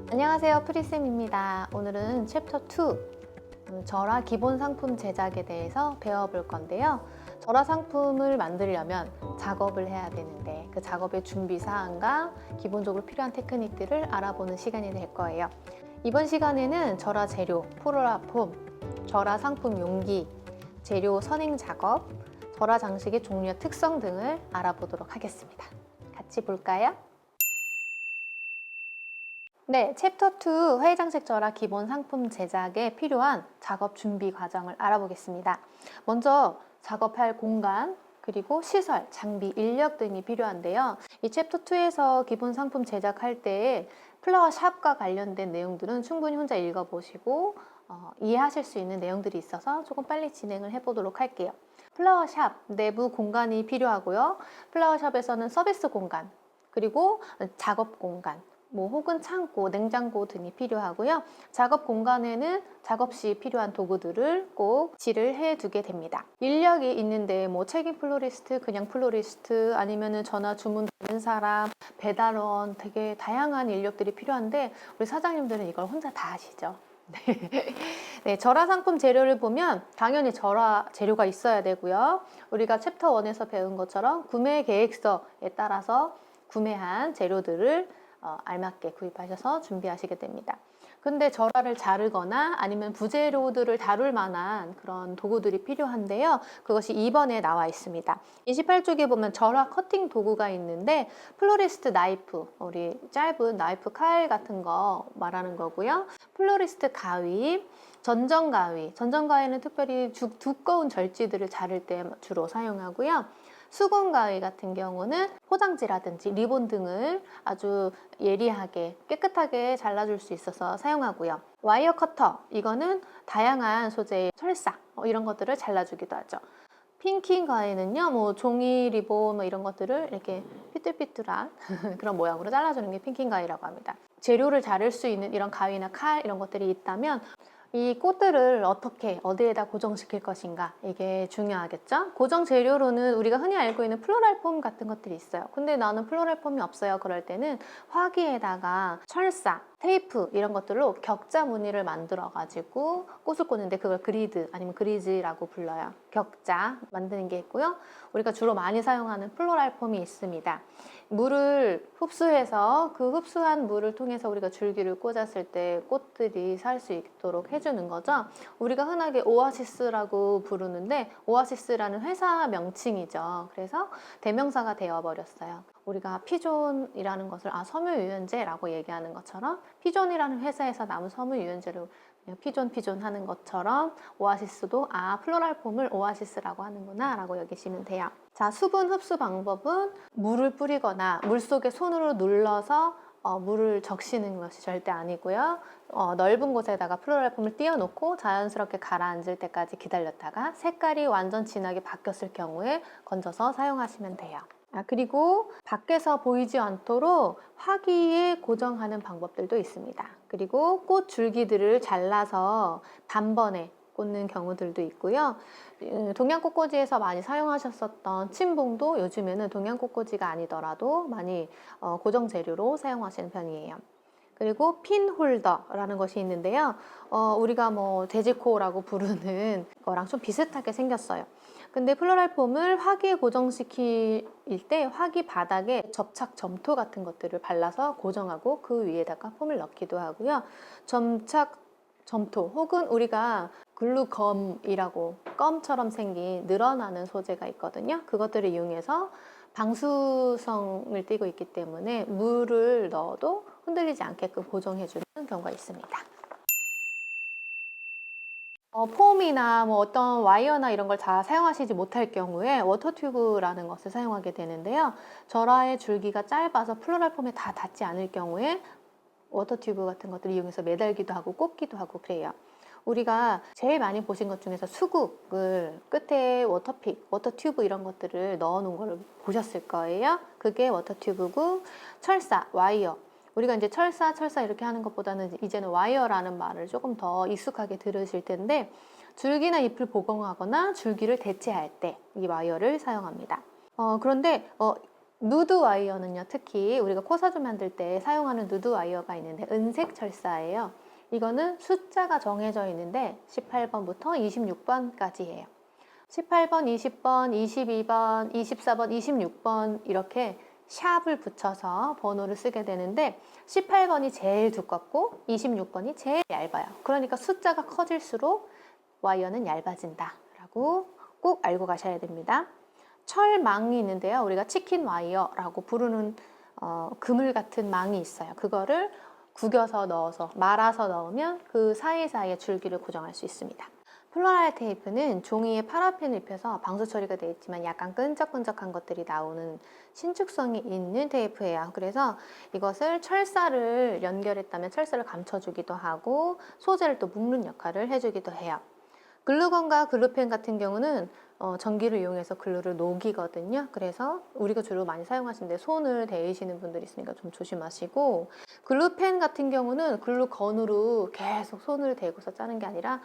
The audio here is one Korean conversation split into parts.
안녕하세요, 프리쌤입니다. 오늘은 챕터 2 절하 기본 상품 제작에 대해서 배워볼 건데요. 절하 상품을 만들려면 작업을 해야 되는데 그 작업의 준비 사항과 기본적으로 필요한 테크닉들을 알아보는 시간이 될 거예요. 이번 시간에는 절하 재료, 플로라 폼, 절하 상품 용기, 재료 선행 작업, 절하 장식의 종류와 특성 등을 알아보도록 하겠습니다. 같이 볼까요? 네, 챕터 2 화해장식 절하 기본 상품 제작에 필요한 작업 준비 과정을 알아보겠습니다. 먼저 작업할 공간, 그리고 시설, 장비, 인력 등이 필요한데요. 이 챕터 2에서 기본 상품 제작할 때 플라워 샵과 관련된 내용들은 충분히 혼자 읽어보시고 이해하실 수 있는 내용들이 있어서 조금 빨리 진행을 해보도록 할게요. 플라워 샵 내부 공간이 필요하고요. 플라워 샵에서는 서비스 공간, 그리고 작업 공간, 혹은 창고, 냉장고 등이 필요하고요. 작업 공간에는 작업 시 필요한 도구들을 꼭 지를 해두게 됩니다. 인력이 있는데 책임 플로리스트, 그냥 플로리스트, 아니면은 전화 주문 받는 사람, 배달원, 되게 다양한 인력들이 필요한데 우리 사장님들은 이걸 혼자 다 하시죠. 네, 절하 상품 재료를 보면 당연히 절하 재료가 있어야 되고요. 우리가 챕터 1에서 배운 것처럼 구매 계획서에 따라서 구매한 재료들을 알맞게 구입하셔서 준비하시게 됩니다. 근데 절하를 자르거나 아니면 부재료들을 다룰 만한 그런 도구들이 필요한데요. 그것이 2번에 나와 있습니다. 28쪽에 보면 절하 커팅 도구가 있는데 플로리스트 나이프, 우리 짧은 나이프 칼 같은 거 말하는 거고요. 플로리스트 가위, 전정 가위, 전정 가위는 특별히 두꺼운 절지들을 자를 때 주로 사용하고요. 수건 가위 같은 경우는 포장지라든지 리본 등을 아주 예리하게 깨끗하게 잘라줄 수 있어서 사용하고요. 와이어 커터, 이거는 다양한 소재의 철사 이런 것들을 잘라주기도 하죠. 핀킹 가위는요, 종이, 리본 이런 것들을 이렇게 삐뚤삐뚤한 그런 모양으로 잘라주는 게 핀킹 가위라고 합니다. 재료를 자를 수 있는 이런 가위나 칼 이런 것들이 있다면 이 꽃들을 어떻게 어디에다 고정시킬 것인가, 이게 중요하겠죠. 고정 재료로는 우리가 흔히 알고 있는 플로랄 폼 같은 것들이 있어요. 근데 나는 플로랄 폼이 없어요. 그럴 때는 화기에다가 철사, 테이프 이런 것들로 격자 무늬를 만들어 가지고 꽃을 꽂는데 그걸 그리드 아니면 그리즈라고 불러요. 격자 만드는 게 있고요. 우리가 주로 많이 사용하는 플로랄 폼이 있습니다. 물을 흡수해서 그 흡수한 물을 통해서 우리가 줄기를 꽂았을 때 꽃들이 살 수 있도록 해주는 거죠. 우리가 흔하게 오아시스라고 부르는데 오아시스라는 회사 명칭이죠. 그래서 대명사가 되어버렸어요. 우리가 피존이라는 것을 섬유유연제라고 얘기하는 것처럼 피존이라는 회사에서 남은 섬유유연제를 그냥 피존 하는 것처럼 오아시스도 플로랄 폼을 오아시스라고 하는구나 라고 여기시면 돼요. 자, 수분 흡수 방법은 물을 뿌리거나 물속에 손으로 눌러서 물을 적시는 것이 절대 아니고요. 넓은 곳에다가 플로랄 폼을 띄워놓고 자연스럽게 가라앉을 때까지 기다렸다가 색깔이 완전 진하게 바뀌었을 경우에 건져서 사용하시면 돼요. 그리고 밖에서 보이지 않도록 화기에 고정하는 방법들도 있습니다. 그리고 꽃 줄기들을 잘라서 단번에 꽂는 경우들도 있고요. 동양꽃꽂이에서 많이 사용하셨었던 침봉도 요즘에는 동양꽃꽂이가 아니더라도 많이 고정 재료로 사용하시는 편이에요. 그리고 핀 홀더라는 것이 있는데요. 우리가 데지코라고 부르는 거랑 좀 비슷하게 생겼어요. 근데 플로랄 폼을 화기에 고정시킬 때 화기 바닥에 접착 점토 같은 것들을 발라서 고정하고 그 위에다가 폼을 넣기도 하고요. 점착 점토 혹은 우리가 글루검이라고 껌처럼 생긴 늘어나는 소재가 있거든요. 그것들을 이용해서 방수성을 띠고 있기 때문에 물을 넣어도 흔들리지 않게끔 고정해주는 경우가 있습니다. 폼이나 어떤 와이어나 이런 걸 다 사용하시지 못할 경우에 워터 튜브라는 것을 사용하게 되는데요. 절하의 줄기가 짧아서 플로랄 폼에 다 닿지 않을 경우에 워터 튜브 같은 것들을 이용해서 매달기도 하고 꽂기도 하고 그래요. 우리가 제일 많이 보신 것 중에서 수국을 끝에 워터픽, 워터 튜브 이런 것들을 넣어 놓은 걸 보셨을 거예요. 그게 워터 튜브고, 철사, 와이어. 우리가 이제 철사 이렇게 하는 것보다는 이제는 와이어라는 말을 조금 더 익숙하게 들으실 텐데, 줄기나 잎을 보강하거나 줄기를 대체할 때 이 와이어를 사용합니다. 그런데 누드 와이어는요, 특히 우리가 코사주 만들 때 사용하는 누드 와이어가 있는데 은색 철사예요. 이거는 숫자가 정해져 있는데 18번부터 26번까지예요. 18번, 20번, 22번, 24번, 26번 이렇게 샵을 붙여서 번호를 쓰게 되는데 18번이 제일 두껍고 26번이 제일 얇아요. 그러니까 숫자가 커질수록 와이어는 얇아진다 라고 꼭 알고 가셔야 됩니다. 철망이 있는데요. 우리가 치킨 와이어라고 부르는 그물 같은 망이 있어요. 그거를 구겨서 넣어서 말아서 넣으면 그 사이사이에 줄기를 고정할 수 있습니다. 플로랄 테이프는 종이에 파라핀을 입혀서 방수 처리가 되어 있지만 약간 끈적끈적한 것들이 나오는 신축성이 있는 테이프예요. 그래서 이것을 철사를 연결했다면 철사를 감춰주기도 하고 소재를 또 묶는 역할을 해주기도 해요. 글루건과 글루펜 같은 경우는 전기를 이용해서 글루를 녹이거든요. 그래서 우리가 주로 많이 사용하시는데 손을 데이시는 분들이 있으니까 좀 조심하시고, 글루펜 같은 경우는 글루건으로 계속 손을 대고서 짜는 게 아니라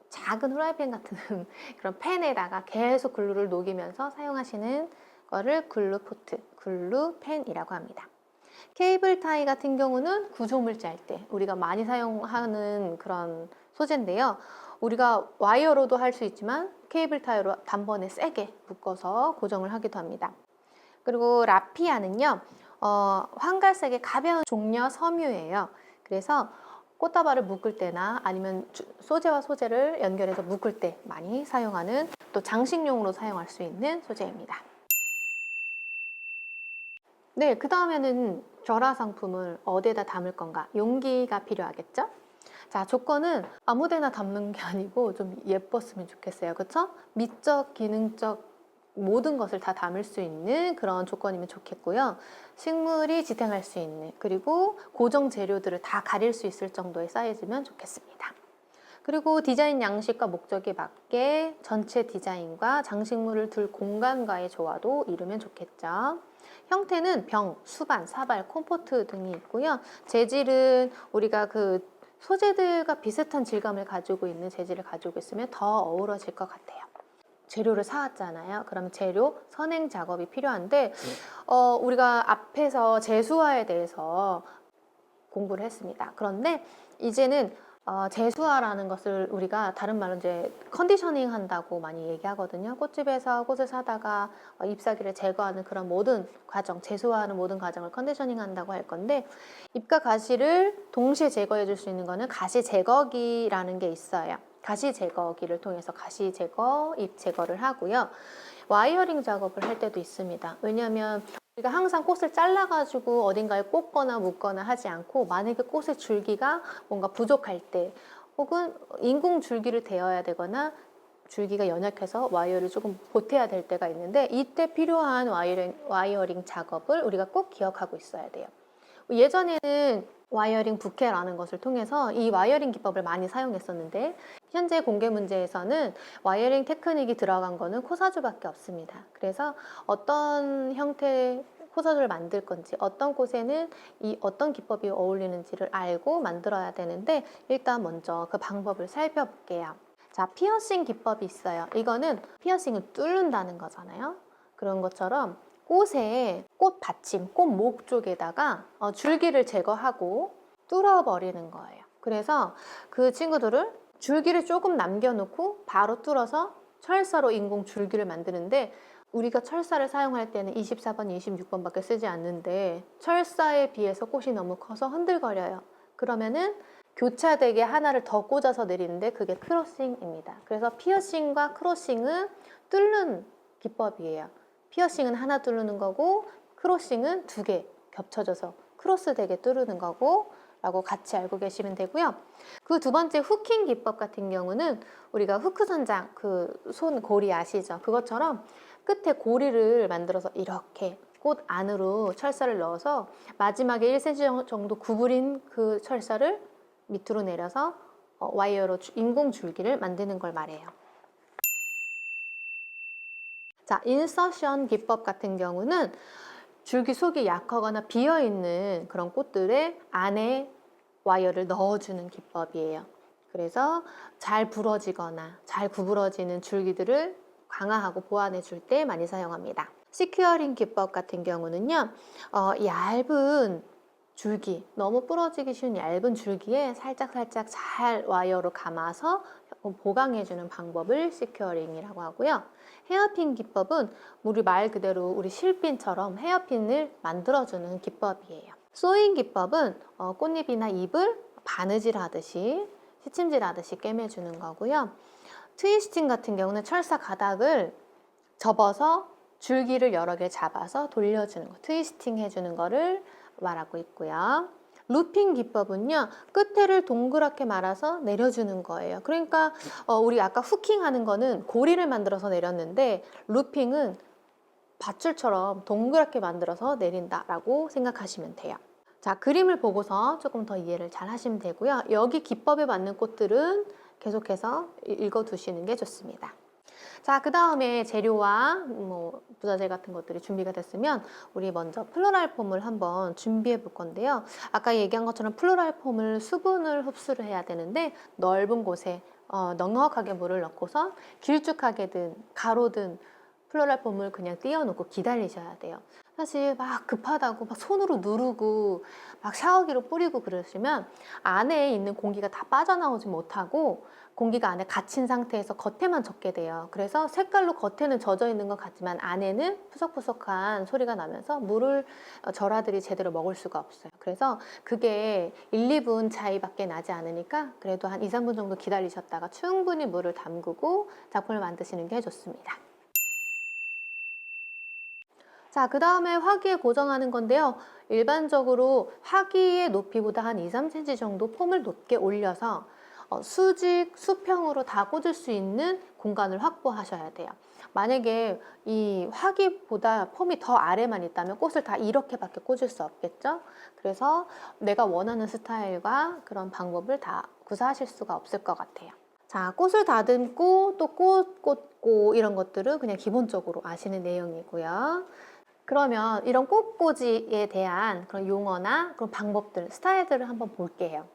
작은 후라이팬 같은 그런 팬에다가 계속 글루를 녹이면서 사용하시는 거를 글루포트, 글루펜이라고 합니다. 케이블 타이 같은 경우는 구조물 짤 때 우리가 많이 사용하는 그런 소재인데요. 우리가 와이어로도 할 수 있지만 케이블 타이로 단번에 세게 묶어서 고정을 하기도 합니다. 그리고 라피아는요, 황갈색의 가벼운 종려 섬유예요. 그래서 꽃다발을 묶을 때나 아니면 소재와 소재를 연결해서 묶을 때 많이 사용하는, 또 장식용으로 사용할 수 있는 소재입니다. 네, 그 다음에는 절화 상품을 어디에다 담을 건가? 용기가 필요하겠죠? 자, 조건은 아무데나 담는 게 아니고 좀 예뻤으면 좋겠어요. 그쵸? 미적, 기능적 모든 것을 다 담을 수 있는 그런 조건이면 좋겠고요. 식물이 지탱할 수 있는, 그리고 고정 재료들을 다 가릴 수 있을 정도의 사이즈면 좋겠습니다. 그리고 디자인 양식과 목적에 맞게 전체 디자인과 장식물을 둘 공간과의 조화도 이루면 좋겠죠. 형태는 병, 수반, 사발, 콤포트 등이 있고요. 재질은 우리가 그 소재들과 비슷한 질감을 가지고 있는 재질을 가지고 있으면 더 어우러질 것 같아요. 재료를 사왔잖아요. 그러면 재료 선행 작업이 필요한데 우리가 앞에서 제수화에 대해서 공부를 했습니다. 그런데 이제는 제수화라는 것을 우리가 다른 말로 이제 컨디셔닝 한다고 많이 얘기하거든요. 꽃집에서 꽃을 사다가 잎사귀를 제거하는 그런 모든 과정, 제수화하는 모든 과정을 컨디셔닝 한다고 할 건데, 잎과 가시를 동시에 제거해 줄 수 있는 거는 가시 제거기라는 게 있어요. 가시 제거기를 통해서 가시 제거, 잎 제거를 하고요. 와이어링 작업을 할 때도 있습니다. 왜냐하면 우리가 항상 꽃을 잘라가지고 어딘가에 꽂거나 묶거나 하지 않고, 만약에 꽃의 줄기가 뭔가 부족할 때, 혹은 인공 줄기를 대어야 되거나 줄기가 연약해서 와이어를 조금 보태야 될 때가 있는데, 이때 필요한 와이어링 작업을 우리가 꼭 기억하고 있어야 돼요. 예전에는 와이어링 부케라는 것을 통해서 이 와이어링 기법을 많이 사용했었는데, 현재 공개 문제에서는 와이어링 테크닉이 들어간 거는 코사주밖에 없습니다. 그래서 어떤 형태의 코사주를 만들 건지, 어떤 꽃에는 이 어떤 기법이 어울리는지를 알고 만들어야 되는데, 일단 먼저 그 방법을 살펴볼게요. 자, 피어싱 기법이 있어요. 이거는 피어싱을 뚫는다는 거잖아요. 그런 것처럼 꽃의 꽃 받침, 꽃 목 쪽에다가 줄기를 제거하고 뚫어버리는 거예요. 그래서 그 친구들을 줄기를 조금 남겨놓고 바로 뚫어서 철사로 인공 줄기를 만드는데, 우리가 철사를 사용할 때는 24번, 26번밖에 쓰지 않는데 철사에 비해서 꽃이 너무 커서 흔들거려요. 그러면은 교차되게 하나를 더 꽂아서 내리는데 그게 크로싱입니다. 그래서 피어싱과 크로싱은 뚫는 기법이에요. 피어싱은 하나 뚫는 거고, 크로싱은 두 개 겹쳐져서 크로스되게 뚫는 거고 라고 같이 알고 계시면 되고요. 그 두 번째 후킹 기법 같은 경우는 우리가 후크 선장, 그 손 고리 아시죠? 그것처럼 끝에 고리를 만들어서 이렇게 꽃 안으로 철사를 넣어서 마지막에 1cm 정도 구부린 그 철사를 밑으로 내려서 와이어로 인공 줄기를 만드는 걸 말해요. 자, 인서션 기법 같은 경우는 줄기 속이 약하거나 비어있는 그런 꽃들의 안에 와이어를 넣어주는 기법이에요. 그래서 잘 부러지거나 잘 구부러지는 줄기들을 강화하고 보완해 줄 때 많이 사용합니다. 시큐어링 기법 같은 경우는요, 얇은 줄기, 너무 부러지기 쉬운 얇은 줄기에 살짝살짝 잘 와이어로 감아서 보강해주는 방법을 시큐어링이라고 하고요. 헤어핀 기법은 우리 말 그대로 우리 실핀처럼 헤어핀을 만들어주는 기법이에요. 소잉 기법은 꽃잎이나 잎을 바느질 하듯이, 시침질 하듯이 꿰매주는 거고요. 트위스팅 같은 경우는 철사 가닥을 접어서 줄기를 여러 개 잡아서 돌려주는 거, 트위스팅 해주는 거를 말하고 있고요. 루핑 기법은요, 끝에를 동그랗게 말아서 내려주는 거예요. 그러니까 우리 아까 후킹 하는 거는 고리를 만들어서 내렸는데, 루핑은 밧줄처럼 동그랗게 만들어서 내린다라고 생각하시면 돼요. 자, 그림을 보고서 조금 더 이해를 잘 하시면 되고요. 여기 기법에 맞는 꽃들은 계속해서 읽어두시는 게 좋습니다. 자, 그 다음에 재료와 부자재 같은 것들이 준비가 됐으면 우리 먼저 플로랄 폼을 한번 준비해 볼 건데요. 아까 얘기한 것처럼 플로랄 폼을 수분을 흡수를 해야 되는데, 넓은 곳에 넉넉하게 물을 넣고서 길쭉하게든 가로든 플로랄 폼을 그냥 띄워놓고 기다리셔야 돼요. 사실 막 급하다고 막 손으로 누르고 막 샤워기로 뿌리고 그러시면 안에 있는 공기가 다 빠져나오지 못하고 공기가 안에 갇힌 상태에서 겉에만 젖게 돼요. 그래서 색깔로 겉에는 젖어 있는 것 같지만 안에는 푸석푸석한 소리가 나면서 물을 절하들이 제대로 먹을 수가 없어요. 그래서 그게 1, 2분 차이밖에 나지 않으니까 그래도 한 2, 3분 정도 기다리셨다가 충분히 물을 담그고 작품을 만드시는 게 좋습니다. 자, 그 다음에 화기에 고정하는 건데요. 일반적으로 화기의 높이보다 한 2, 3cm 정도 폼을 높게 올려서 수직, 수평으로 다 꽂을 수 있는 공간을 확보하셔야 돼요. 만약에 이 화기보다 폼이 더 아래만 있다면 꽃을 다 이렇게밖에 꽂을 수 없겠죠. 그래서 내가 원하는 스타일과 그런 방법을 다 구사하실 수가 없을 것 같아요. 자, 꽃을 다듬고 또 꽃 꽂고 이런 것들은 그냥 기본적으로 아시는 내용이고요. 그러면 이런 꽃꽂이에 대한 그런 용어나 그런 방법들, 스타일들을 한번 볼게요.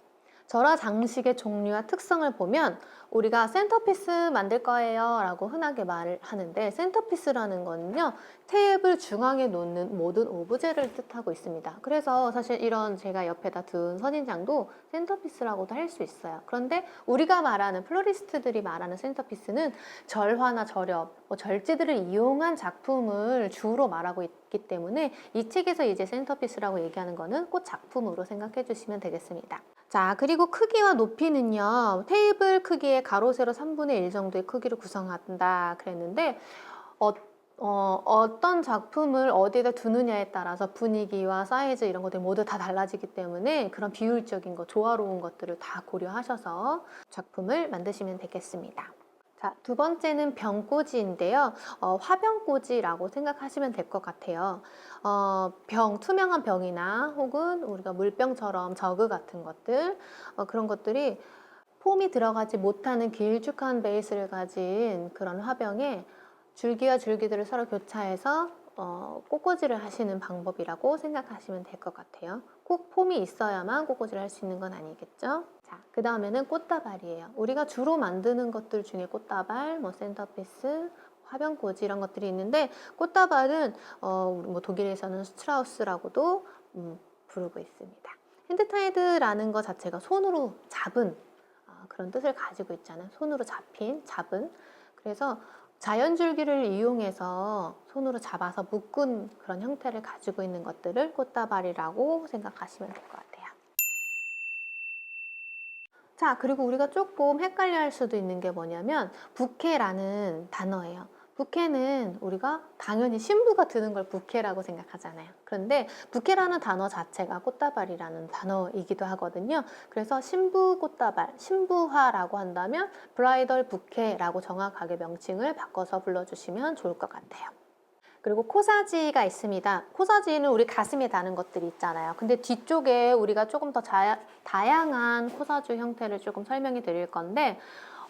절화 장식의 종류와 특성을 보면 우리가 센터피스 만들 거예요 라고 흔하게 말을 하는데, 센터피스라는 거는요, 테이블 중앙에 놓는 모든 오브제를 뜻하고 있습니다. 그래서 사실 이런 제가 옆에다 둔 선인장도 센터피스라고도 할 수 있어요. 그런데 우리가 말하는 플로리스트들이 말하는 센터피스는 절화나 절엽, 절지들을 이용한 작품을 주로 말하고 있기 때문에 이 책에서 이제 센터피스라고 얘기하는 거는 꽃 작품으로 생각해 주시면 되겠습니다. 자, 그리고 크기와 높이는요, 테이블 크기의 가로 세로 3분의 1 정도의 크기로 구성한다 그랬는데, 어떤 작품을 어디에다 두느냐에 따라서 분위기와 사이즈 이런 것들이 모두 다 달라지기 때문에 그런 비율적인 거, 조화로운 것들을 다 고려하셔서 작품을 만드시면 되겠습니다. 자, 두 번째는 병꽂이인데요. 화병꽂이라고 생각하시면 될 것 같아요. 투명한 병이나 혹은 우리가 물병처럼 저그 같은 것들, 그런 것들이 폼이 들어가지 못하는 길쭉한 베이스를 가진 그런 화병에 줄기와 줄기들을 서로 교차해서 꽃꽂이를 하시는 방법이라고 생각하시면 될 것 같아요. 꼭 폼이 있어야만 꽃꽂이를 할 수 있는 건 아니겠죠? 자, 그 다음에는 꽃다발이에요. 우리가 주로 만드는 것들 중에 꽃다발, 센터피스, 화병꽂이 이런 것들이 있는데, 꽃다발은 독일에서는 스트라우스라고도 부르고 있습니다. 핸드타이드라는 것 자체가 손으로 잡은 그런 뜻을 가지고 있잖아요. 손으로 잡은. 그래서 자연줄기를 이용해서 손으로 잡아서 묶은 그런 형태를 가지고 있는 것들을 꽃다발이라고 생각하시면 될 것 같아요. 자, 그리고 우리가 조금 헷갈려 할 수도 있는 게 뭐냐면 부케라는 단어예요. 부케는 우리가 당연히 신부가 드는 걸 부케라고 생각하잖아요. 그런데 부케라는 단어 자체가 꽃다발이라는 단어이기도 하거든요. 그래서 신부 꽃다발, 신부화라고 한다면 브라이덜 부케라고 정확하게 명칭을 바꿔서 불러주시면 좋을 것 같아요. 그리고 코사지가 있습니다. 코사지는 우리 가슴에 다는 것들이 있잖아요. 근데 뒤쪽에 우리가 조금 더 다양한 코사주 형태를 조금 설명해 드릴 건데,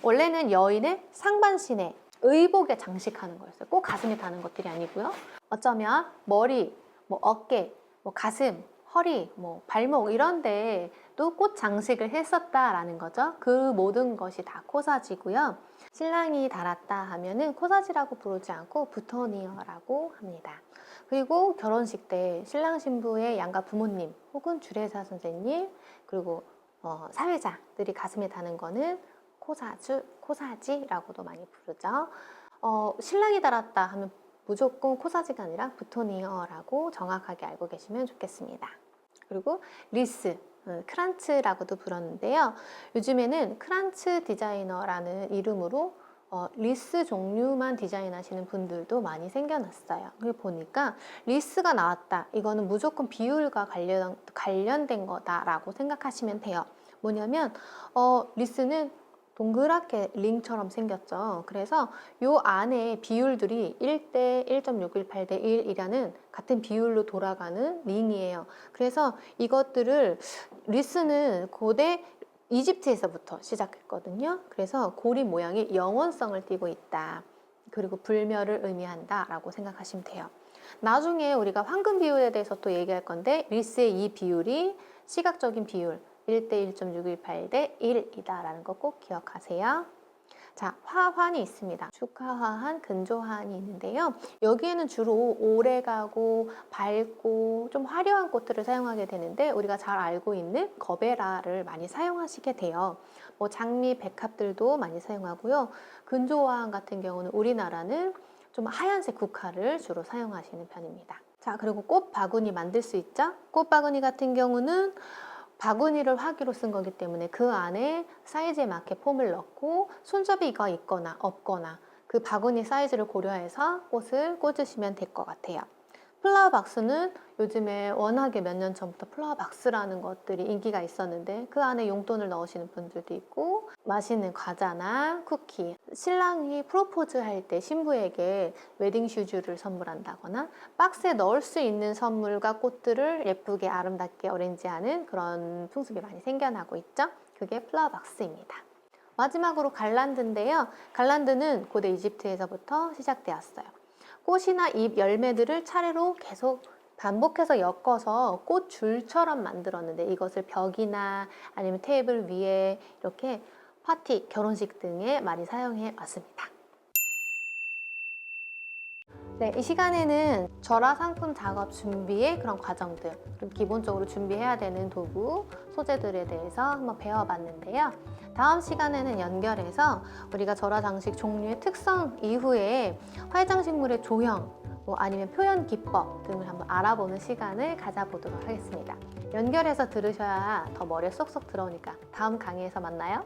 원래는 여인의 상반신에 의복에 장식하는 거였어요. 꼭 가슴에 다는 것들이 아니고요. 어쩌면 머리, 어깨, 가슴, 허리, 뭐 발목 이런 데도 꽃 장식을 했었다라는 거죠. 그 모든 것이 다 코사지고요. 신랑이 달았다 하면은 코사지라고 부르지 않고 부토니어라고 합니다. 그리고 결혼식 때 신랑 신부의 양가 부모님 혹은 주례사 선생님 그리고 사회자들이 가슴에 다는 거는 코사지라고도 많이 부르죠. 신랑이 달았다 하면 무조건 코사지가 아니라 부토니어라고 정확하게 알고 계시면 좋겠습니다. 그리고 리스, 크란츠라고도 불렀는데요. 요즘에는 크란츠 디자이너라는 이름으로 리스 종류만 디자인하시는 분들도 많이 생겨났어요. 그리고 보니까 리스가 나왔다. 이거는 무조건 비율과 관련된 거다라고 생각하시면 돼요. 뭐냐면 리스는 동그랗게 링처럼 생겼죠. 그래서 요 안에 비율들이 1대 1.618대 1이라는 같은 비율로 돌아가는 링이에요. 그래서 이것들을 리스는 고대 이집트에서부터 시작했거든요. 그래서 고리 모양이 영원성을 띠고 있다. 그리고 불멸을 의미한다 라고 생각하시면 돼요. 나중에 우리가 황금 비율에 대해서 또 얘기할 건데 리스의 이 비율이 시각적인 비율 1대 1.618대 1이다라는 거 꼭 기억하세요. 자, 화환이 있습니다. 축화화환, 근조화환이 있는데요. 여기에는 주로 오래가고 밝고 좀 화려한 꽃들을 사용하게 되는데 우리가 잘 알고 있는 거베라를 많이 사용하시게 돼요. 뭐 장미, 백합들도 많이 사용하고요. 근조화환 같은 경우는 우리나라는 좀 하얀색 국화를 주로 사용하시는 편입니다. 자, 그리고 꽃 바구니 만들 수 있죠? 꽃 바구니 같은 경우는 바구니를 화기로 쓴 거기 때문에 그 안에 사이즈에 맞게 폼을 넣고 손잡이가 있거나 없거나 그 바구니 사이즈를 고려해서 꽃을 꽂으시면 될 것 같아요. 플라워 박스는 요즘에 워낙에 몇 년 전부터 플라워 박스라는 것들이 인기가 있었는데 그 안에 용돈을 넣으시는 분들도 있고 맛있는 과자나 쿠키, 신랑이 프로포즈 할 때 신부에게 웨딩 슈즈를 선물한다거나 박스에 넣을 수 있는 선물과 꽃들을 예쁘게 아름답게 어레인지하는 그런 풍습이 많이 생겨나고 있죠. 그게 플라워 박스입니다. 마지막으로 갈란드인데요. 갈란드는 고대 이집트에서부터 시작되었어요. 꽃이나 잎, 열매들을 차례로 계속 반복해서 엮어서 꽃줄처럼 만들었는데 이것을 벽이나 아니면 테이블 위에 이렇게 파티, 결혼식 등에 많이 사용해 왔습니다. 네, 이 시간에는 절화 상품 작업 준비의 그런 과정들, 그리고 기본적으로 준비해야 되는 도구, 소재들에 대해서 한번 배워봤는데요. 다음 시간에는 연결해서 우리가 절화 장식 종류의 특성 이후에 화장식물의 조형, 뭐 아니면 표현 기법 등을 한번 알아보는 시간을 가져보도록 하겠습니다. 연결해서 들으셔야 더 머리에 쏙쏙 들어오니까 다음 강의에서 만나요.